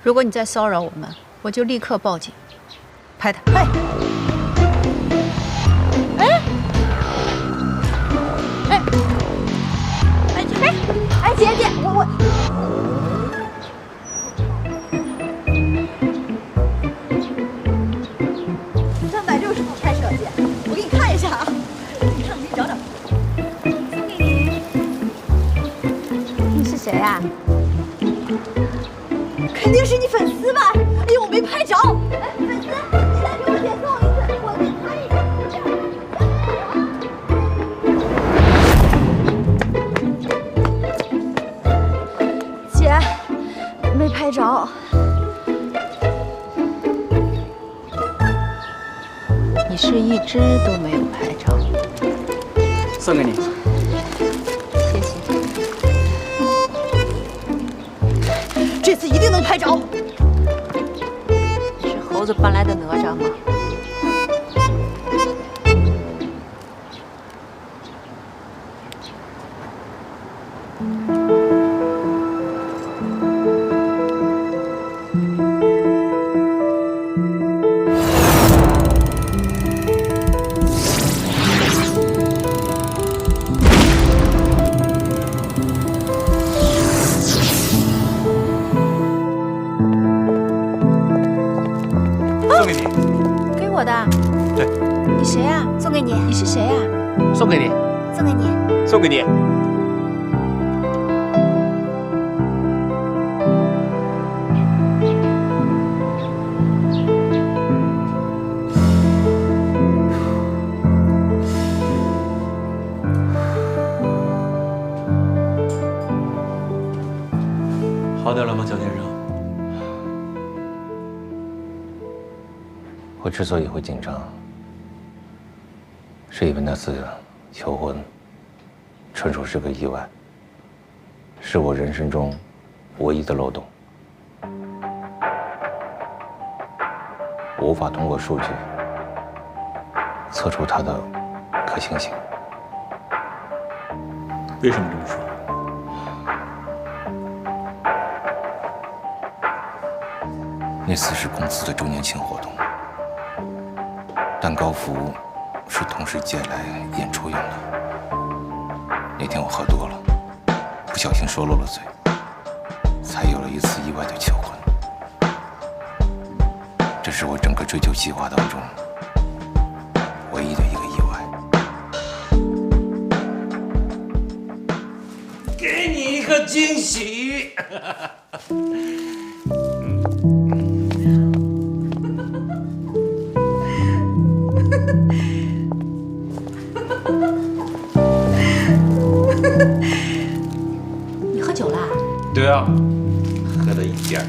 如果你再骚扰我们，我就立刻报警。拍他！哎，姐，我360度拍摄，姐，我给你看一下啊，你上给你找找。送给你。你是谁呀？肯定是你粉丝吧？哎呦，我没拍着。哎，粉丝，你再给我姐送一次，我再拍一张。姐，没拍着。你是一只都没有拍着。送给你。谢谢。这次一定能拍着。是猴子搬来的哪吒吗？送给你。给我的。对。你谁呀？送给你。你是谁呀？送给你。送给你。送给你。好点了吗，蒋先生？我之所以会紧张，是因为那次求婚纯属是个意外，是我人生中唯一的漏洞。我无法通过数据测出它的可行性。为什么这么说？那次是公司的周年庆活动，蛋糕服是同事借来演出用的。那天我喝多了，不小心说漏了嘴，才有了一次意外的求婚。这是我整个追求计划当中唯一的一个意外。给你一个惊喜。你喝酒啦？对啊，喝了一点儿。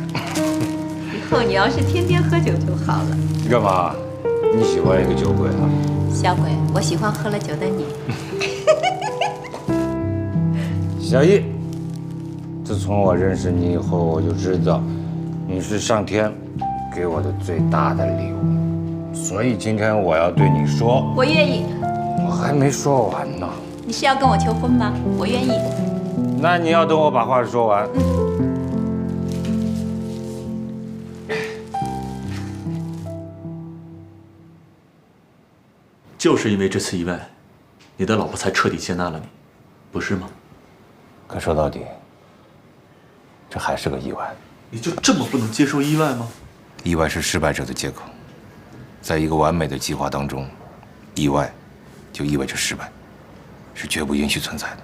以后你要是天天喝酒就好了。你干嘛？你喜欢一个酒鬼啊？小鬼，我喜欢喝了酒的你。小易，自从我认识你以后，我就知道你是上天给我的最大的礼物，所以今天我要对你说，我愿意。我还没说完呢。你是要跟我求婚吗？我愿意。那你要等我把话说完。就是因为这次意外，你的老婆才彻底接纳了你，不是吗？可说到底，这还是个意外。你就这么不能接受意外吗？意外是失败者的借口，在一个完美的计划当中，意外就意味着失败，是绝不允许存在的。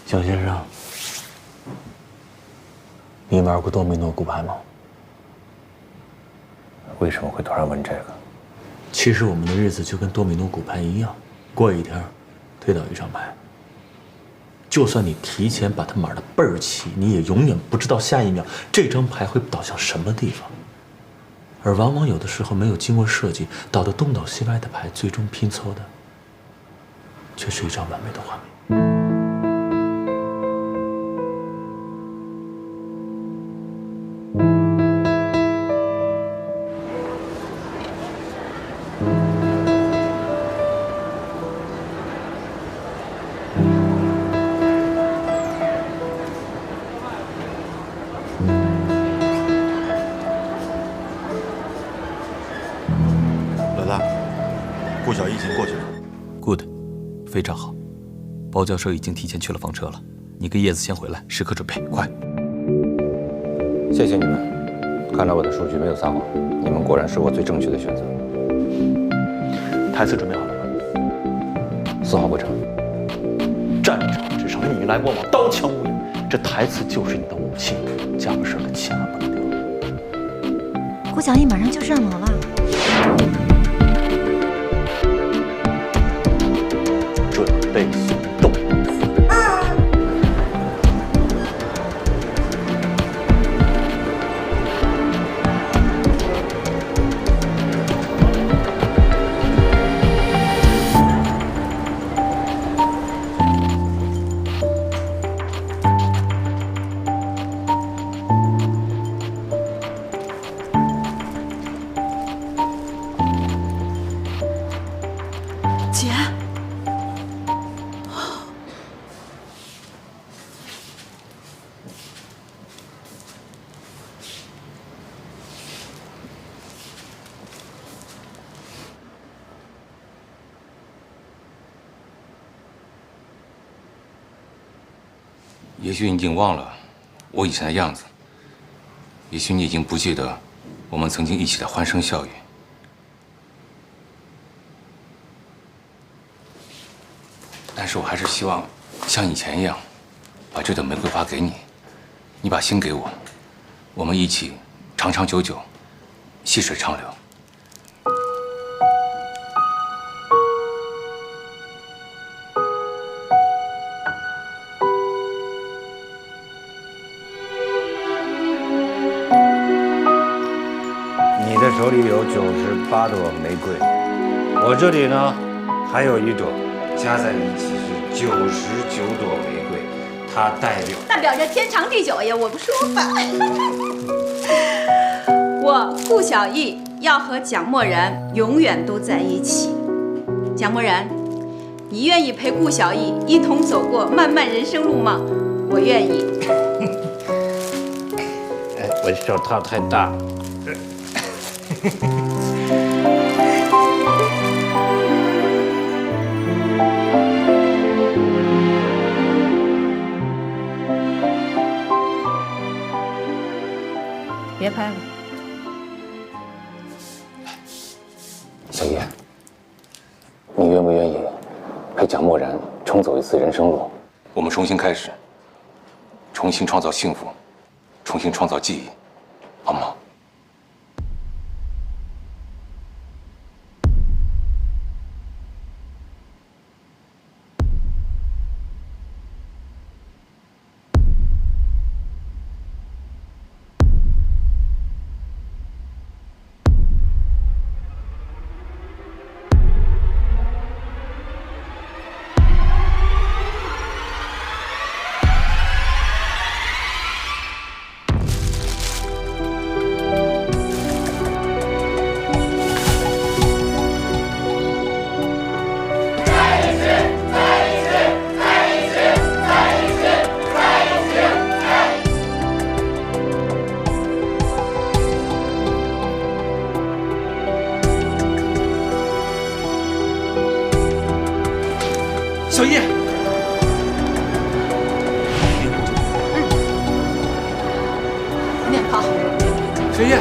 蒋先生，你玩过多米诺骨牌吗？为什么会突然问这个？其实我们的日子就跟多米诺骨牌一样，过一天推倒一张牌。就算你提前把它码得倍儿齐，你也永远不知道下一秒这张牌会倒向什么地方。而往往有的时候没有经过设计，倒得东倒西歪的牌，最终拼凑的却是一张完美的画面。顾小艺已经过去了。Good， 非常好。包教授已经提前去了房车了，你跟叶子先回来，时刻准备，快。谢谢你们，看来我的数据没有撒谎，你们果然是我最正确的选择。台词准备好了吗？丝毫不成。战场之上你来我往，刀枪无影，这台词就是你的武器，家伙事可千万不能丢。顾小艺马上就上楼了。准备行动。姐，也许你已经忘了我以前的样子，也许你已经不记得我们曾经一起的欢声笑语。但是我还是希望像以前一样，把这朵玫瑰花给你，你把心给我，我们一起长长久久，细水长流。你的手里有98朵玫瑰，我这里呢还有1朵，加在一起是99朵玫瑰，它代表着天长地久呀，我不说吧。我顾小艺要和蒋默然永远都在一起。蒋默然，你愿意陪顾小艺一同走过漫漫人生路吗？我愿意。我手套太大。别拍了。小叶，你愿不愿意陪蒋默然重走一次人生路？我们重新开始，重新创造幸福，重新创造记忆，好吗？小叶，面好。小叶，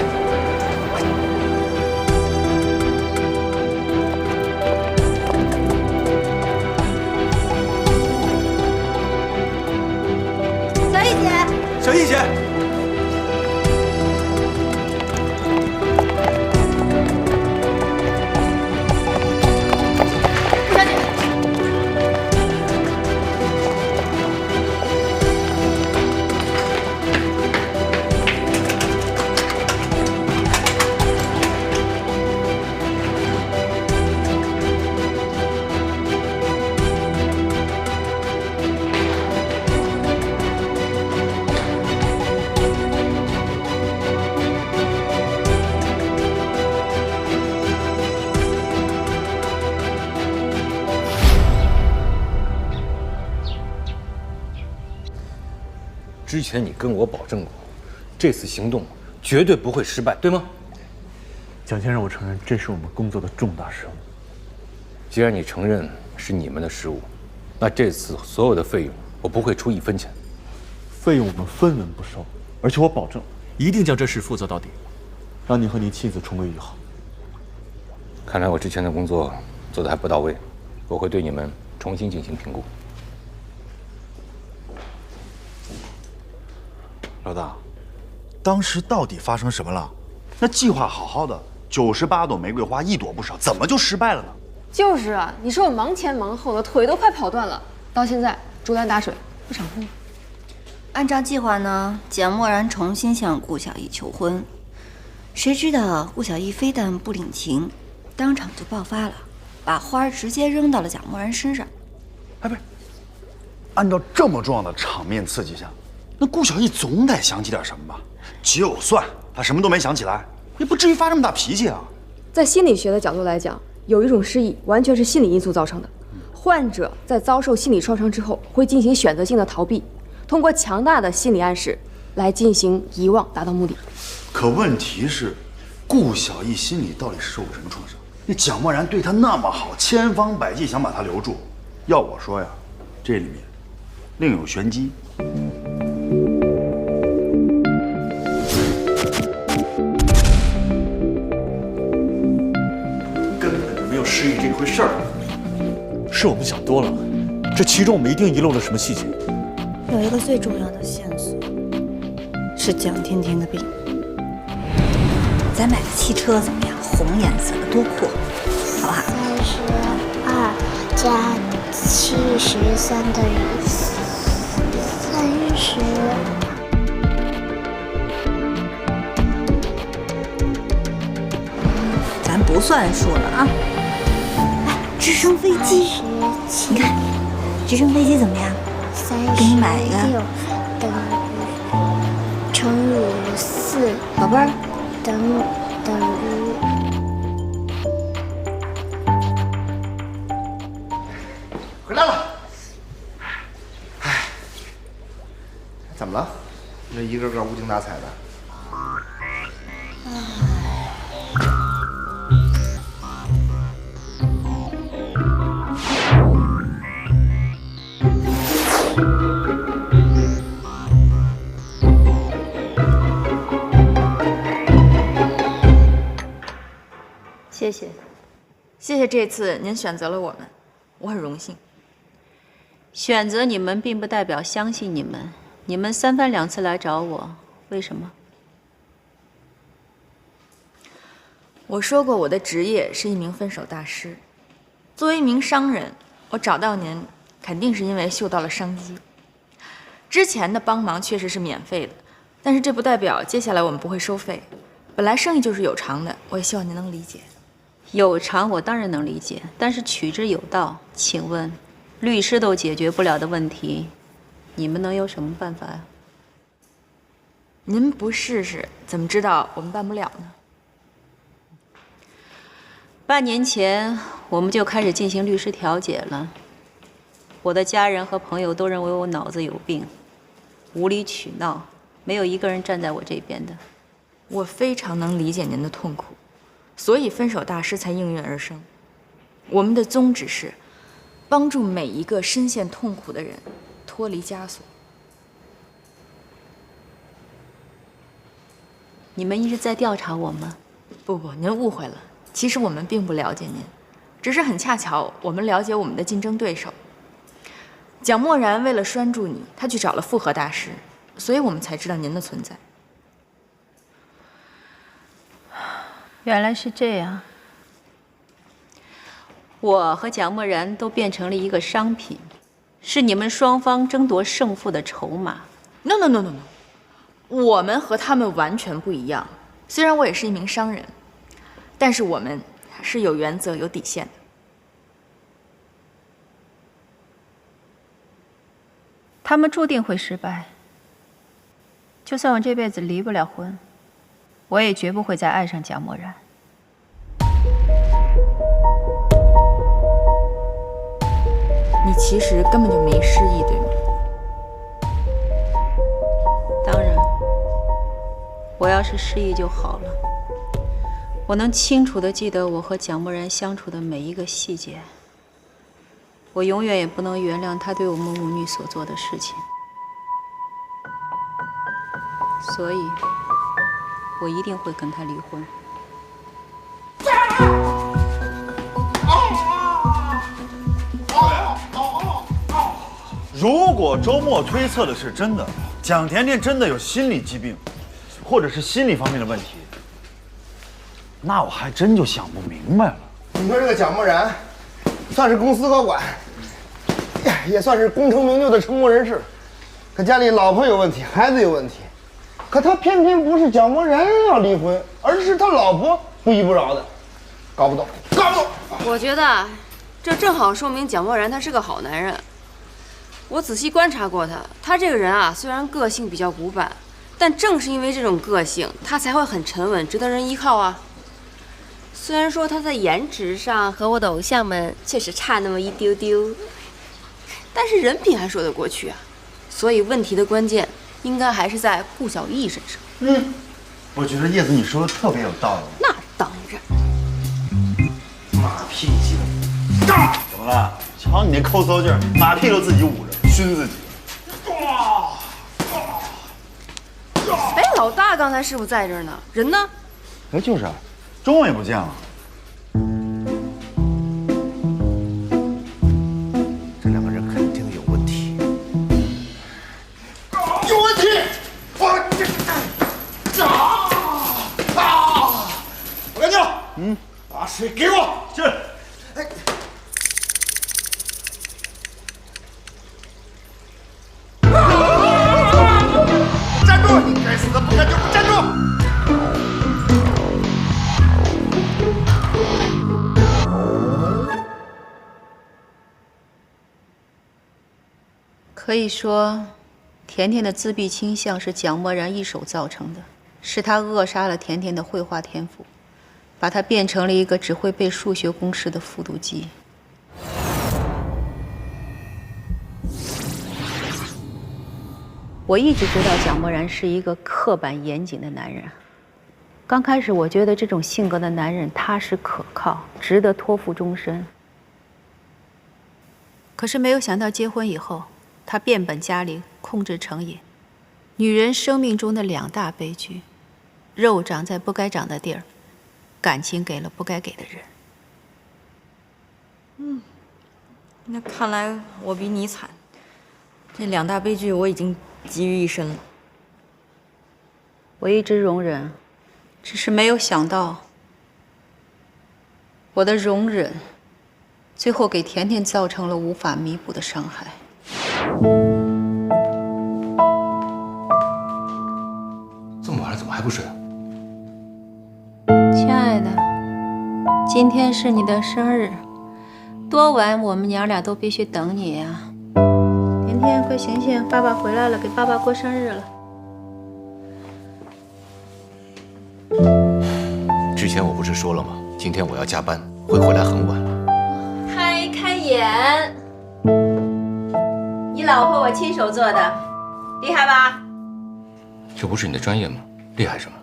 小艺姐，小艺姐，顾小姐。之前你跟我保证过，这次行动绝对不会失败，对吗？蒋先生，我承认这是我们工作的重大失误。既然你承认是你们的失误，那这次所有的费用我不会出1分钱。费用我们分文不收，而且我保证一定将这事负责到底，让你和你妻子重归于好。看来我之前的工作做得还不到位，我会对你们重新进行评估。老大，当时到底发生什么了？那计划好好的，98朵玫瑰花1朵不少，怎么就失败了呢？就是啊，你说我忙前忙后的，腿都快跑断了，到现在竹篮打水不偿命。按照计划呢，蒋默然重新向顾小艺求婚，谁知道顾小艺非但不领情，当场就爆发了，把花直接扔到了蒋默然身上。哎，不是，按照这么重要的场面刺激下，那顾小艺总得想起点什么吧？就算他什么都没想起来，也不至于发这么大脾气啊。在心理学的角度来讲，有一种失忆完全是心理因素造成的。患者在遭受心理创伤之后，会进行选择性的逃避，通过强大的心理暗示来进行遗忘，达到目的。可问题是，顾小艺心里到底受过什么创伤？那蒋默然对他那么好，千方百计想把他留住。要我说呀，这里面另有玄机。根本就没有失忆这回事儿。是我们想多了，这其中我们一定遗漏了什么细节。有一个最重要的线索，是蒋天天的病。咱买个汽车怎么样？红颜色的多酷，好不好？32加73等于30。咱不算数了啊！哎，直升飞机，你看，直升飞机怎么样？给你买一个。等于乘以4，宝贝儿，等于。回来了。哎，怎么了？那一个个无精打采的。谢谢，谢谢这次您选择了我们，我很荣幸。选择你们并不代表相信你们。你们3番2次来找我，为什么？我说过，我的职业是一名分手大师。作为一名商人，我找到您，肯定是因为嗅到了商机。之前的帮忙确实是免费的，但是这不代表接下来我们不会收费。本来生意就是有偿的，我也希望您能理解。有偿我当然能理解，但是取之有道。请问，律师都解决不了的问题，你们能有什么办法呀？您不试试，怎么知道我们办不了呢？半年前我们就开始进行律师调解了。我的家人和朋友都认为我脑子有病，无理取闹，没有一个人站在我这边的。我非常能理解您的痛苦，所以分手大师才应运而生。我们的宗旨是帮助每一个深陷痛苦的人脱离枷锁。你们一直在调查我吗？不，您误会了。其实我们并不了解您，只是很恰巧，我们了解我们的竞争对手。蒋默然为了拴住你，他去找了复合大师，所以我们才知道您的存在。原来是这样。我和蒋默然都变成了一个商品，是你们双方争夺胜负的筹码。No， 我们和他们完全不一样。虽然我也是一名商人，但是我们是有原则、有底线的。他们注定会失败。就算我这辈子离不了婚，我也绝不会再爱上蒋默然。你其实根本就没失忆，对吗？当然，我要是失忆就好了。我能清楚地记得我和蒋默然相处的每一个细节。我永远也不能原谅他对我们母女所做的事情，所以，我一定会跟他离婚。如果周末推测的是真的，蒋甜甜真的有心理疾病，或者是心理方面的问题，那我还真就想不明白了。你说这个蒋默然，算是公司高管，也算是功成名就的成功人士，可家里老婆有问题，孩子有问题，可他偏偏不是蒋默然要离婚，而是他老婆不依不饶的，搞不懂，搞不懂。我觉得这正好说明蒋默然他是个好男人。我仔细观察过他，他这个人啊，虽然个性比较古板，但正是因为这种个性，他才会很沉稳，值得人依靠啊。虽然说他在颜值上和我的偶像们确实差那么一丢丢，但是人品还说得过去啊。所以问题的关键应该还是在顾小艺身上。我觉得叶子你说的特别有道理。那当然。马屁精，怎么了？瞧你那抠搜劲儿，马屁都自己捂着，熏自己。哎，老大刚才是不是在这儿呢？人呢？哎，就是啊，中午也不见了。这两个人肯定有问题。有问题！我干净！把水给我！是。哎。站住！你该死的不敢就站住！可以说，甜甜的自闭倾向是蒋默然一手造成的，是他扼杀了甜甜的绘画天赋，把她变成了一个只会背数学公式的复读机。我一直知道蒋默然是一个刻板严谨的男人。刚开始我觉得这种性格的男人踏实可靠，值得托付终身。可是没有想到结婚以后，他变本加厉，控制成瘾。女人生命中的两大悲剧：肉长在不该长的地儿，感情给了不该给的人。那看来我比你惨。这两大悲剧我已经集于一身了。我一直容忍，只是没有想到，我的容忍，最后给甜甜造成了无法弥补的伤害。这么晚了，怎么还不睡啊？亲爱的，今天是你的生日，多晚我们娘俩都必须等你呀。甜甜，快醒醒，爸爸回来了，给爸爸过生日了。之前我不是说了吗？今天我要加班，会回来很晚。开眼，你老婆我亲手做的，厉害吧？这不是你的专业吗？厉害什么？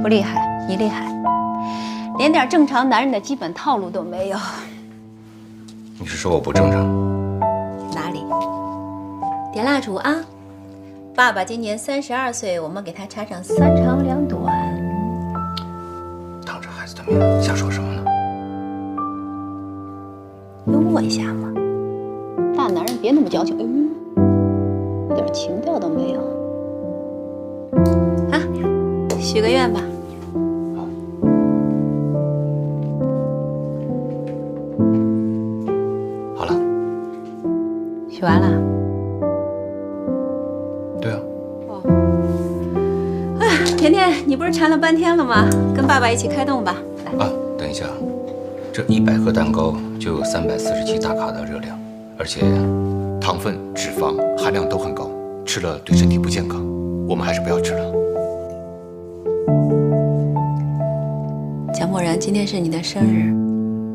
不厉害，你厉害，连点正常男人的基本套路都没有。你是说我不正常？哪里？点蜡烛啊！爸爸今年32岁，我们给他插上3长2短。当着孩子的面瞎说什么呢？幽默一下嘛，大男人别那么矫情，一点情调都没有。啊，许个愿吧。好了。许完了。对啊。哎，甜甜，你不是馋了半天了吗？跟爸爸一起开动吧。来啊，等一下，这100克蛋糕就有347大卡的热量，而且糖分、脂肪含量都很高，吃了对身体不健康，我们还是不要吃了。蒋默然，今天是你的生日，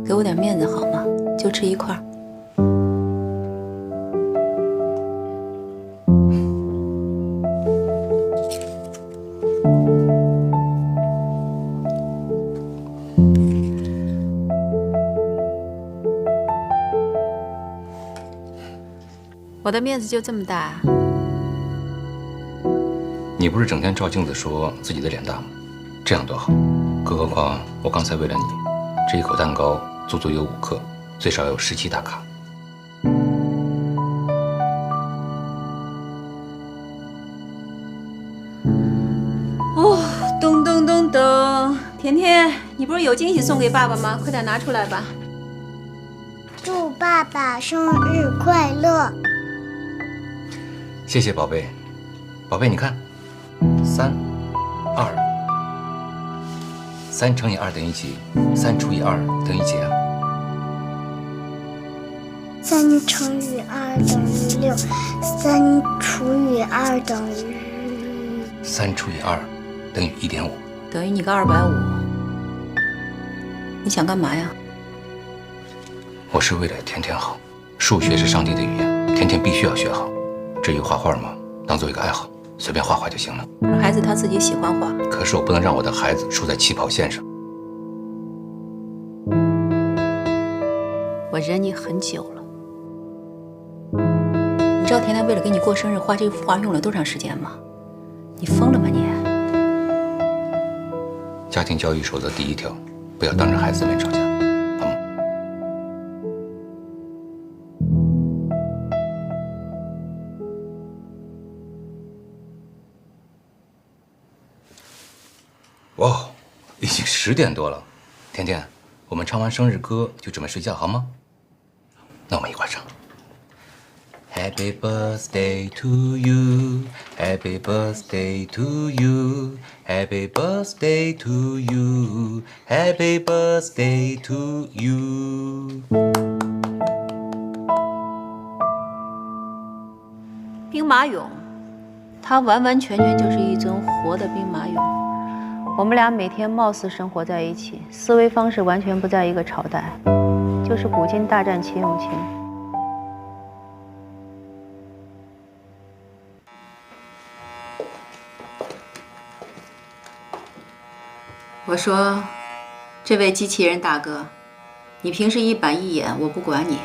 给我点面子好吗？就吃一块。我的面子就这么大？你不是整天照镜子说自己的脸大吗？这样多好。更何况我刚才为了你，这一口蛋糕足足有5克，最少有17大卡。哦，咚咚咚咚！甜甜，你不是有惊喜送给爸爸吗？快点拿出来吧。祝爸爸生日快乐！谢谢宝贝，宝贝，你看，3、2。3乘以2等于几？3除以2等于几啊？3乘以2等于6，3除以2等于3除以2等于1.5，等于你个250。你想干嘛呀？我是为了甜甜好，数学是上帝的语言，甜甜必须要学好。至于画画嘛，当做一个爱好，随便画画就行了。而孩子他自己喜欢画，可是我不能让我的孩子输在起跑线上。我忍你很久了。你知道甜甜为了给你过生日画这幅画用了多长时间吗？你疯了吗你？家庭教育守则第1条，不要当着孩子的面吵架，好吗？哇，已经10点多了，甜甜，我们唱完生日歌就准备睡觉，好吗？那我们一块唱。Happy birthday to you, Happy birthday to you, Happy birthday to you, Happy birthday to you。兵马俑，它完完全全就是一尊活的兵马俑。我们俩每天貌似生活在一起，思维方式完全不在一个朝代，就是古今大战秦俑情。我说，这位机器人大哥，你平时一板一眼，我不管你，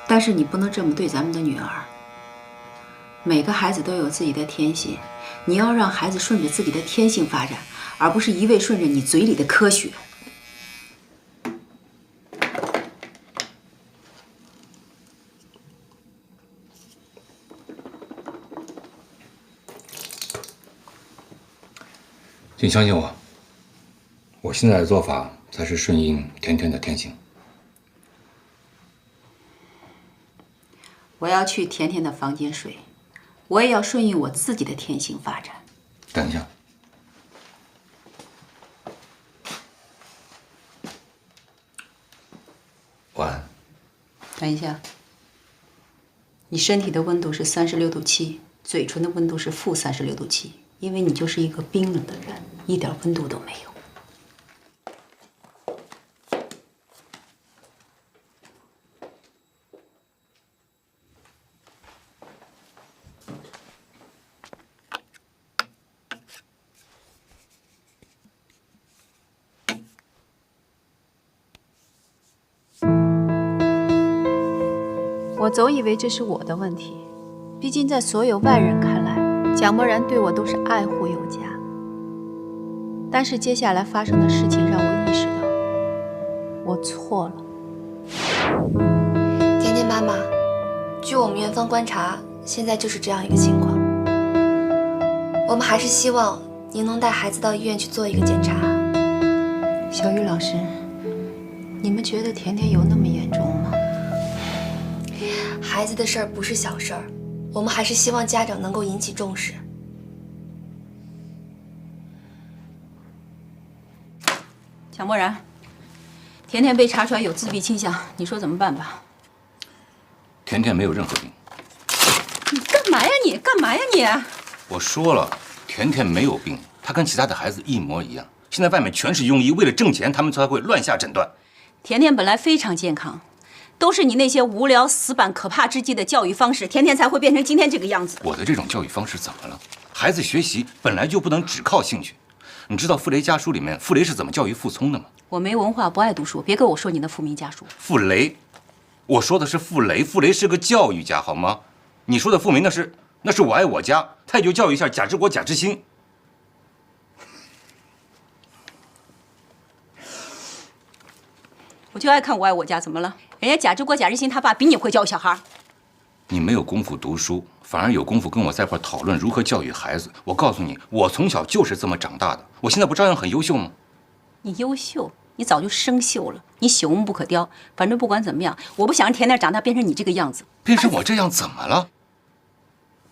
但是你不能这么对咱们的女儿。每个孩子都有自己的天性，你要让孩子顺着自己的天性发展，而不是一味顺着你嘴里的科学。请相信我，我现在的做法才是顺应甜甜的天性。我要去甜甜的房间睡，我也要顺应我自己的天性发展。等一下，晚安。等一下，你身体的温度是36度7，嘴唇的温度是-36度7，因为你就是一个冰冷的人，一点温度都没有。我总以为这是我的问题，毕竟在所有外人看来，蒋默然对我都是爱护有加。但是接下来发生的事情让我意识到，我错了。甜甜妈妈，据我们院方观察，现在就是这样一个情况。我们还是希望您能带孩子到医院去做一个检查。小雨老师，你们觉得甜甜有那么严重吗？孩子的事儿不是小事儿，我们还是希望家长能够引起重视。蒋默然，甜甜被查出来有自闭倾向，你说怎么办吧？甜甜没有任何病。你干嘛呀你？干嘛呀你？我说了，甜甜没有病，她跟其他的孩子一模一样。现在外面全是庸医，为了挣钱，他们才会乱下诊断。甜甜本来非常健康。都是你那些无聊、死板、可怕之极的教育方式，甜甜才会变成今天这个样子。我的这种教育方式怎么了？孩子学习本来就不能只靠兴趣。你知道傅雷家书里面傅雷是怎么教育傅聪的吗？我没文化，不爱读书，别跟我说你的傅明家书。傅雷，我说的是傅雷，傅雷是个教育家，好吗？你说的复明那是我爱我家，他也就教育一下贾志国、贾志新。我就爱看我爱我家，怎么了？人家贾志国、贾志新他爸比你会教育小孩。你没有功夫读书，反而有功夫跟我在一块讨论如何教育孩子。我告诉你，我从小就是这么长大的，我现在不照样很优秀吗？你优秀，你早就生锈了，你朽木不可雕。反正不管怎么样，我不想让甜甜长大变成你这个样子。变成我这样怎么了？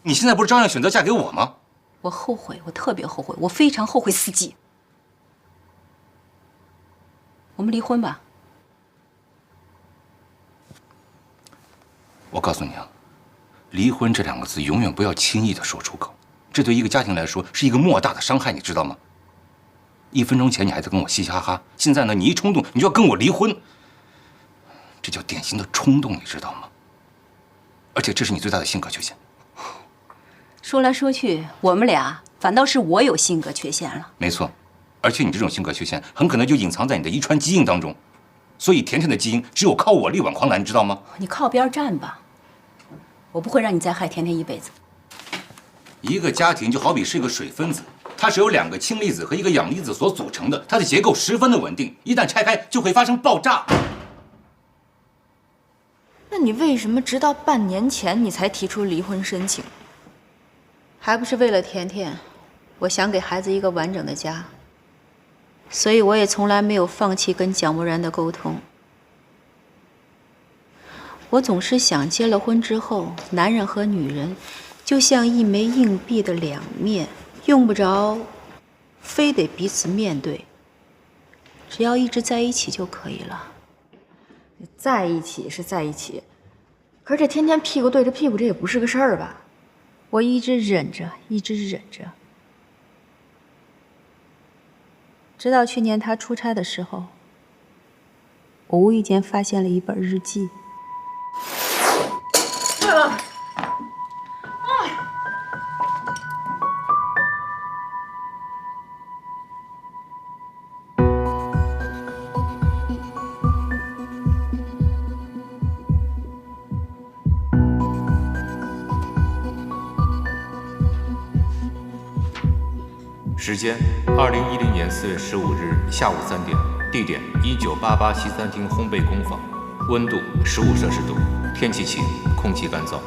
你现在不是照样选择嫁给我吗？我后悔，我特别后悔，我非常后悔四季。我们离婚吧。我告诉你啊，离婚这2个字永远不要轻易的说出口，这对一个家庭来说是一个莫大的伤害，你知道吗？1分钟前你还在跟我嘻嘻哈哈，现在呢，你一冲动你就要跟我离婚，这叫典型的冲动，你知道吗？而且这是你最大的性格缺陷。说来说去，我们俩反倒是我有性格缺陷了。没错，而且你这种性格缺陷很可能就隐藏在你的遗传基因当中，所以甜甜的基因只有靠我力挽狂澜，你知道吗？你靠边站吧，我不会让你再害甜甜一辈子。一个家庭就好比是一个水分子，它是由2个氢离子和1个氧离子所组成的，它的结构十分的稳定，一旦拆开就会发生爆炸。那你为什么直到半年前你才提出离婚申请？还不是为了甜甜，我想给孩子一个完整的家，所以我也从来没有放弃跟蒋默然的沟通。我总是想，结了婚之后，男人和女人就像一枚硬币的2面，用不着非得彼此面对，只要一直在一起就可以了。在一起是在一起，可是这天天屁股对着屁股，这也不是个事儿吧？我一直忍着，一直忍着，直到去年他出差的时候，我无意间发现了一本日记。时间：2010年4月15日下午3点，地点：1988西餐厅烘焙工坊，温度15摄氏度，天气晴，空气干燥。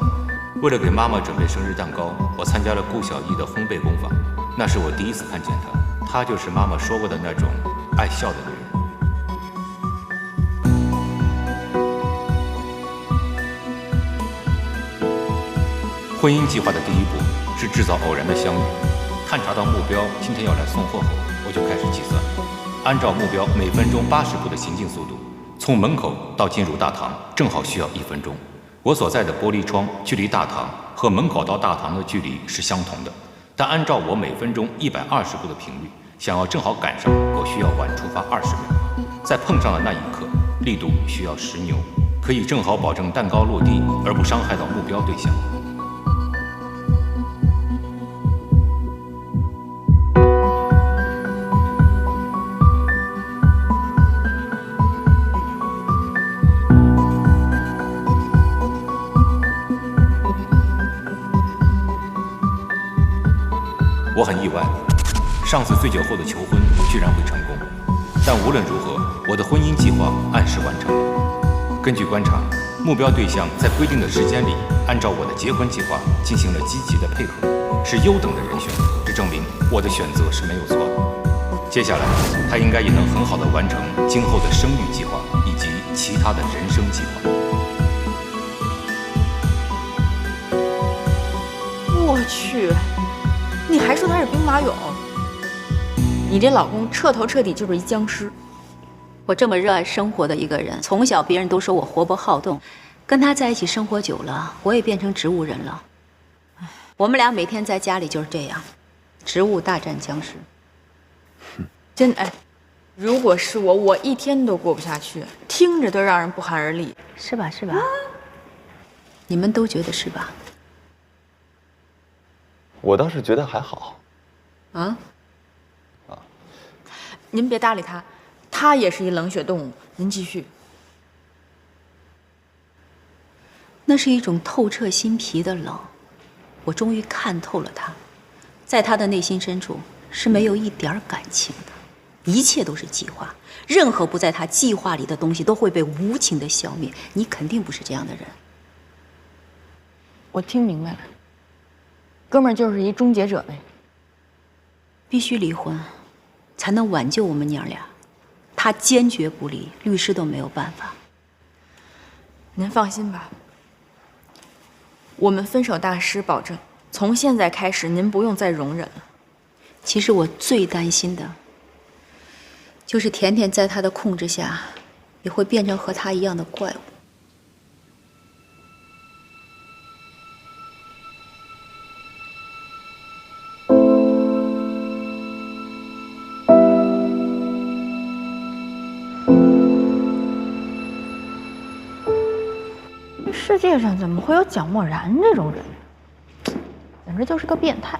为了给妈妈准备生日蛋糕，我参加了顾小艺的烘焙工坊。那是我第一次看见她，她就是妈妈说过的那种爱笑的女人。婚姻计划的第一步是制造偶然的相遇。探查到目标今天要来送货后，我就开始计算，按照目标每分钟80步的行进速度，从门口到进入大堂正好需要1分钟。我所在的玻璃窗距离大堂和门口到大堂的距离是相同的，但按照我每分钟120步的频率，想要正好赶上，我需要晚出发20秒。在碰上的那一刻，力度需要10牛，可以正好保证蛋糕落地而不伤害到目标对象。我很意外，上次醉酒后的求婚居然会成功。但无论如何，我的婚姻计划按时完成了。根据观察，目标对象在规定的时间里，按照我的结婚计划进行了积极的配合，是优等的人选。这证明我的选择是没有错的。接下来，他应该也能很好的完成今后的生育计划以及其他的人生计划。我去！你还说他是兵马俑？你这老公彻头彻底就是一僵尸。我这么热爱生活的一个人，从小别人都说我活泼好动，跟他在一起生活久了，我也变成植物人了。我们俩每天在家里就是这样，植物大战僵尸。真哎，如果是我，我一天都过不下去，听着都让人不寒而栗，是吧？是吧？你们都觉得是吧？我倒是觉得还好。啊？您别搭理他，他也是一冷血动物。您继续。那是一种透彻心脾的冷。我终于看透了他，在他的内心深处是没有一点感情的，一切都是计划，任何不在他计划里的东西都会被无情的消灭。你肯定不是这样的人。我听明白了，哥们儿就是一终结者呗。必须离婚，才能挽救我们娘俩。他坚决不离，律师都没有办法。您放心吧，我们分手大师保证，从现在开始您不用再容忍了。其实我最担心的，就是甜甜在他的控制下，也会变成和他一样的怪物。世界上怎么会有蒋默然这种人？简直就是个变态。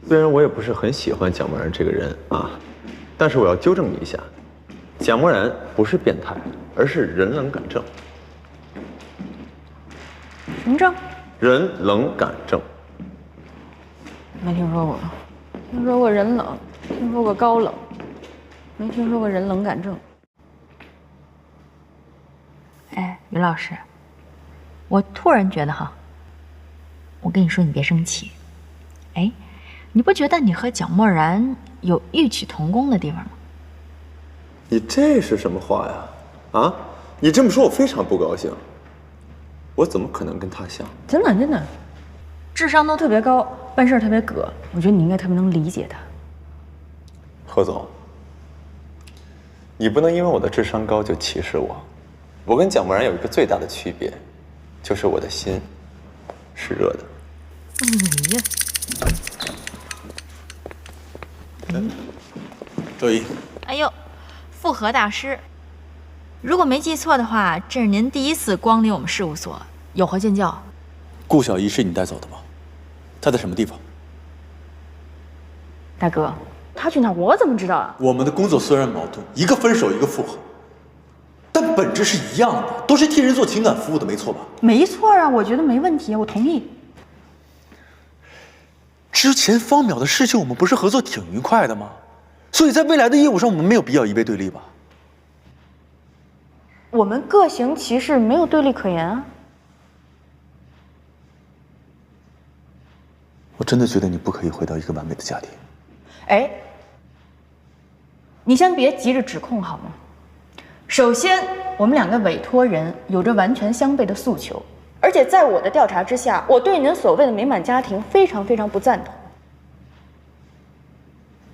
虽然我也不是很喜欢蒋默然这个人啊，但是我要纠正你一下，蒋默然不是变态，而是人冷感症。什么症？人冷感症。没听说过，听说过人冷，听说过高冷，没听说过人冷感症。哎，于老师，我突然觉得哈，我跟你说，你别生气。哎，你不觉得你和蒋默然有异曲同工的地方吗？你这是什么话呀？啊，你这么说，我非常不高兴。我怎么可能跟他像？真的真的，智商都特别高，办事特别葛。我觉得你应该特别能理解他。何总，你不能因为我的智商高就歧视我。我跟蒋默然有一个最大的区别，就是我的心是热的。你呀，周一。哎呦，复合大师，如果没记错的话，这是您第一次光临我们事务所，有何见教？顾小姨是你带走的吗？她在什么地方？大哥，他去哪儿我怎么知道啊？我们的工作虽然矛盾，一个分手，一个复合，但本质是一样的，都是替人做情感服务的，没错吧？没错啊，我觉得没问题，我同意。之前方淼的事情，我们不是合作挺愉快的吗？所以在未来的业务上，我们没有必要一味对立吧？我们各行其事，没有对立可言啊。我真的觉得你不可以回到一个完美的家庭。哎，你先别急着指控好吗？首先，我们两个委托人有着完全相悖的诉求，而且在我的调查之下，我对您所谓的美满家庭非常非常不赞同。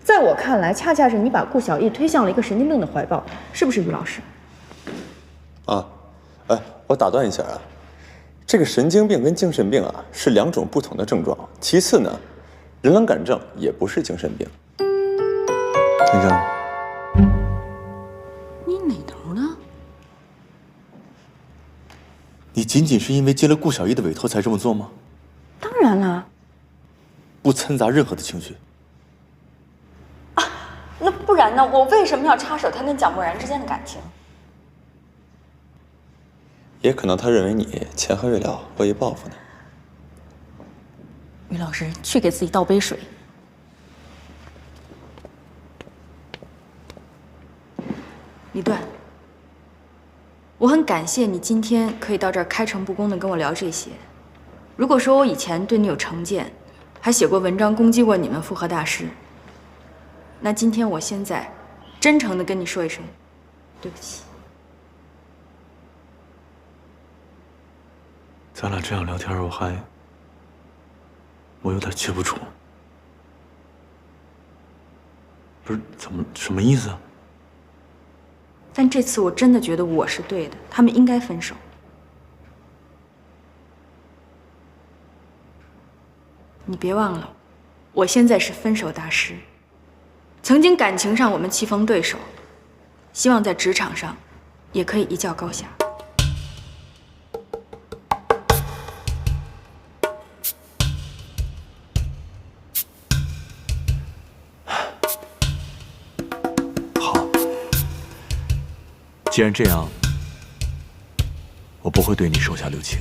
在我看来，恰恰是你把顾小艺推向了一个神经病的怀抱，是不是于老师？啊，哎，我打断一下啊，这个神经病跟精神病啊是两种不同的症状。其次呢，人冷感症也不是精神病。先生，你哪头呢？你仅仅是因为接了顾小艺的委托才这么做吗？当然了。不掺杂任何的情绪。那不然呢？我为什么要插手他跟蒋默然之间的感情？也可能他认为你钱喝未了，恶意报复呢。于老师，去给自己倒杯水。李段，我很感谢你今天可以到这儿开诚布公的跟我聊这些。如果说我以前对你有成见，还写过文章攻击过你们复合大师，那今天我现在真诚的跟你说一声对不起。咱俩这样聊天，我有点接不住。不是，怎么什么意思啊？但这次我真的觉得我是对的，他们应该分手。你别忘了，我现在是分手大师。曾经感情上我们棋逢对手，希望在职场上也可以一较高下。既然这样，我不会对你手下留情。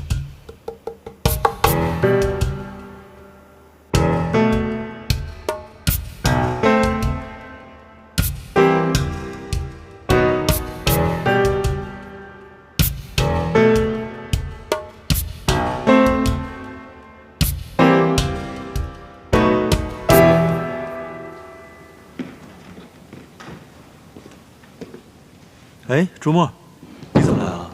哎，朱墨，你怎么来了？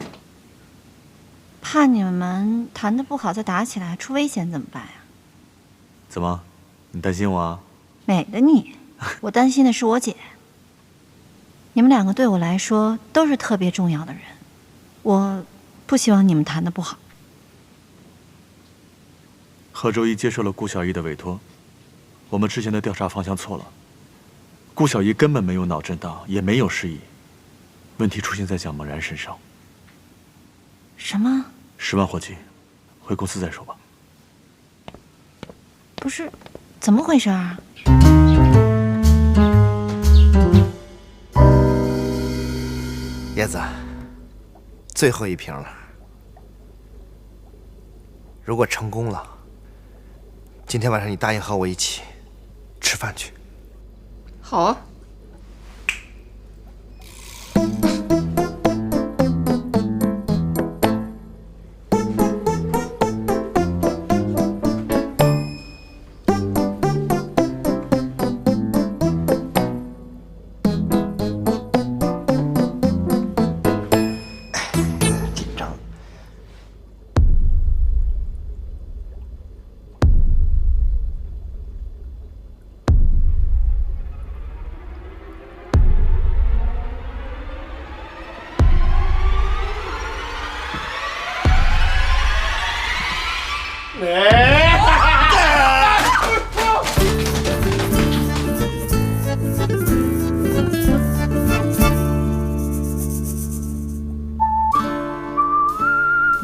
怕你们谈得不好再打起来出危险怎么办呀？怎么，你担心我啊？美的你，我担心的是我姐。你们两个对我来说都是特别重要的人，我不希望你们谈得不好。贺周一接受了顾小艺的委托，我们之前的调查方向错了，顾小艺根本没有脑震荡，也没有失忆。问题出现在蒋梦然身上。什么？10万伙计，回公司再说吧。不是，怎么回事啊？叶子，最后一瓶了。如果成功了，今天晚上你答应和我一起吃饭去。好啊。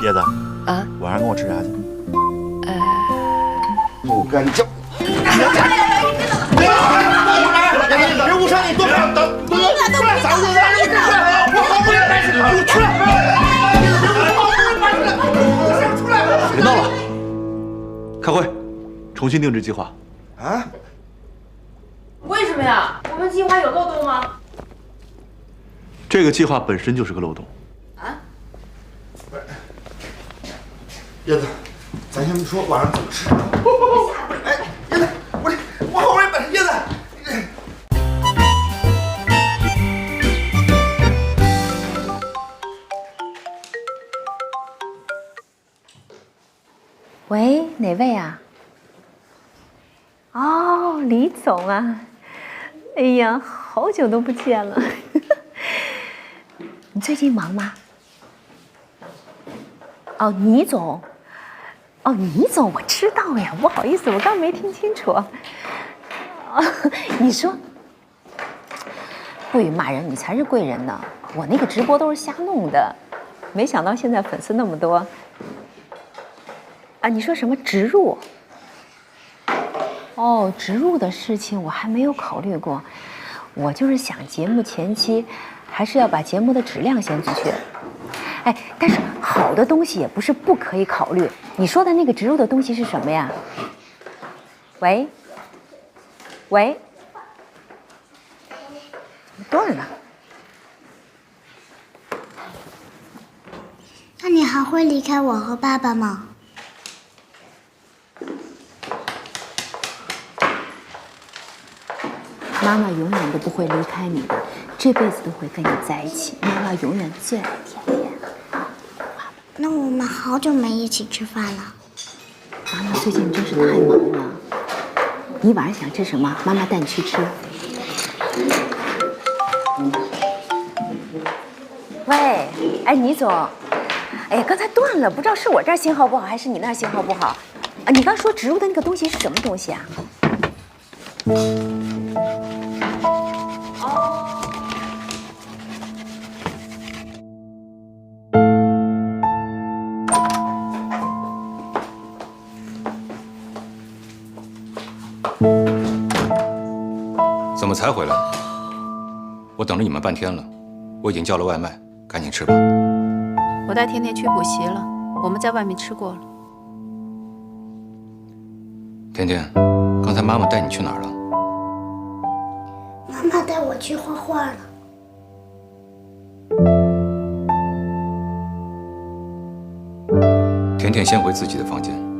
叶子啊，晚上跟我吃啥去？不敢叫。别误伤你，多等等，出来，咱们我好不容易来吃饭，出来，出来，别闹了，开会，重新定制计划。啊？为什么呀？我们计划有漏洞吗？这个计划本身就是个漏洞。啊？叶子，咱先不说晚上怎么吃。哎，叶子，我好不容易把叶子。喂，哪位啊？哦，李总啊！哎呀，好久都不见了。你最近忙吗？哦，倪总。哦，倪总，我知道呀，不好意思，我刚没听清楚。哦，你说，不许骂人，你才是贵人呢。我那个直播都是瞎弄的，没想到现在粉丝那么多。啊，你说什么植入？哦，植入的事情我还没有考虑过，我就是想节目前期还是要把节目的质量先出去。哎，但是好的东西也不是不可以考虑。你说的那个植入的东西是什么呀？喂，喂，断了。那你还会离开我和爸爸吗？妈妈永远都不会离开你的，这辈子都会跟你在一起。妈妈永远最爱甜甜。那我们好久没一起吃饭了。妈妈最近真是太忙了。你晚上想吃什么？妈妈带你去吃。喂，哎，倪总，哎呀，刚才断了，不知道是我这儿信号不好，还是你那儿信号不好。啊，你刚说植入的那个东西是什么东西啊？怎么才回来？我等着你们半天了，我已经叫了外卖，赶紧吃吧。我我带甜甜去补习了，我们在外面吃过了。甜甜，刚才妈妈带你去哪儿了？妈妈带我去画画了。甜甜先回自己的房间。